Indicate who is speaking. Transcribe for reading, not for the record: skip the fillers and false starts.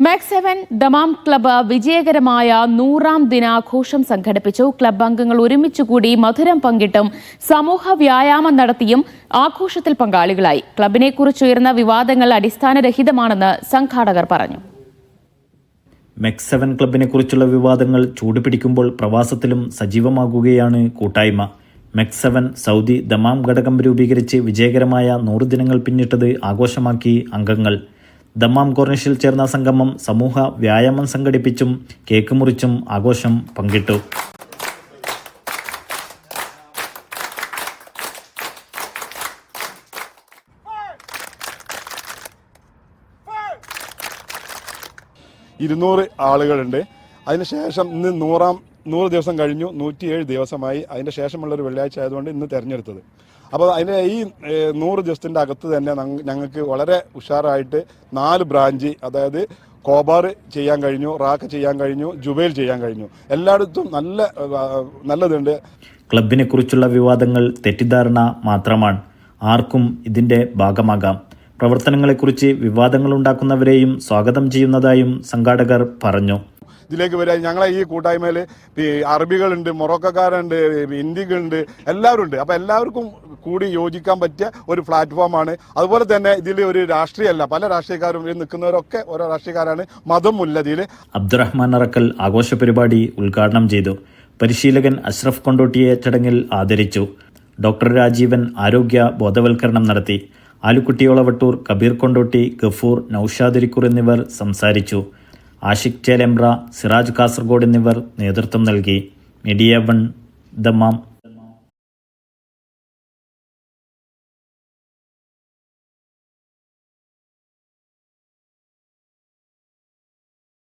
Speaker 1: മാക്സ്7 Dammam club വിജയകരമായ 100ാം ദിനാഘോഷം സംഘടിപ്പിച്ചു. ക്ലബ്ബ് അംഗങ്ങൾ ഒരുമിച്ചുകൂടി മധുരം പങ്കിട്ടും സമൂഹ വ്യായാമം നടത്തിയും ആഘോഷത്തിൽ പങ്കാളികളായി. ക്ലബ്ബിനെക്കുറിച്ചുയർന്ന വിവാദങ്ങൾ അടിസ്ഥാനരഹിതമാണെന്ന് സംഘാടകർ പറഞ്ഞു.
Speaker 2: മാക്സ്7 ക്ലബ്ബിനെക്കുറിച്ചുള്ള വിവാദങ്ങൾ ചൂടുപിടിക്കുമ്പോൾ പ്രവാസത്തിലും സജീവമാകുകയാണ് കൂട്ടായ്മ. മാക്സ്7 സൗദി ദമാം ഘടകം രൂപീകരിച്ച് വിജയകരമായ 100 ദിനങ്ങൾ പിന്നിട്ടത് ആഘോഷമാക്കി അംഗങ്ങൾ. ദമാം കോർണിഷിൽ ചേർന്ന സംഗമം സമൂഹ വ്യായാമം സംഘടിപ്പിച്ചും കേക്ക് മുറിച്ചും ആഘോഷം പങ്കിട്ടു.
Speaker 3: ആളുകളുണ്ട്. അതിനുശേഷം ഇന്ന് 100 ദിവസം കഴിഞ്ഞു, 107 ദിവസമായി. അതിൻ്റെ ശേഷമുള്ളൊരു വെള്ളിയാഴ്ച ആയതുകൊണ്ട് ഇന്ന് തിരഞ്ഞെടുത്തത്. അപ്പോൾ അതിന് ഈ 100 ദിവസത്തിൻ്റെ അകത്ത് തന്നെ ഞങ്ങൾക്ക് വളരെ ഉഷാറായിട്ട് 4 ബ്രാഞ്ച്, അതായത് കോബാർ ചെയ്യാൻ കഴിഞ്ഞു, റാക്ക് ചെയ്യാൻ കഴിഞ്ഞു, ജുബൈൽ ചെയ്യാൻ കഴിഞ്ഞു. എല്ലായിടത്തും നല്ലതുണ്ട്.
Speaker 2: ക്ലബിനെ കുറിച്ചുള്ള വിവാദങ്ങൾ തെറ്റിദ്ധാരണ മാത്രമാണ്. ആർക്കും ഇതിന്റെ ഭാഗമാകാം. പ്രവർത്തനങ്ങളെക്കുറിച്ച് വിവാദങ്ങൾ ഉണ്ടാക്കുന്നവരെയും സ്വാഗതം ചെയ്യുന്നതായും സംഘാടകർ പറഞ്ഞു.
Speaker 3: ഇതിലേക്ക് വരാൻ ഞങ്ങളെ ഈ കൂട്ടായ്മയിൽ അറബികളുണ്ട്, മൊറോക്കക്കാരുണ്ട്, ഇന്ത്യകളുണ്ട്, എല്ലാവരും ഉണ്ട്. അപ്പോൾ എല്ലാവർക്കും കൂടി യോജിക്കാൻ പറ്റിയ ഒരു പ്ലാറ്റ്ഫോമാണ്. അതുപോലെ തന്നെ ഇതിൽ ഒരു രാഷ്ട്രീയമല്ല, പല രാഷ്ട്രീയക്കാരും നിൽക്കുന്നവരൊക്കെ ഓരോ രാഷ്ട്രീയക്കാരാണ്, മതമില്ല ഇതിൽ.
Speaker 2: അബ്ദുറഹ്മാൻ അറക്കൽ ആഘോഷ പരിപാടി ഉദ്ഘാടനം ചെയ്തു. പരിശീലകൻ അഷ്റഫ് കൊണ്ടോട്ടിയെ ചടങ്ങിൽ ആദരിച്ചു. ഡോക്ടർ രാജീവൻ ആരോഗ്യ ബോധവൽക്കരണം നടത്തി. ആലുക്കുട്ടി ഒളവട്ടൂർ, കബീർ കൊണ്ടോട്ടി, ഗഫൂർ, നൌഷാദ് ഇരിക്കൂർ എന്നിവർ സംസാരിച്ചു. ആഷിഖ് ചേലമ്പ്ര, സിറാജ് കാസർഗോഡ് എന്നിവർ നേതൃത്വം നൽകി. Media 1 Dammam.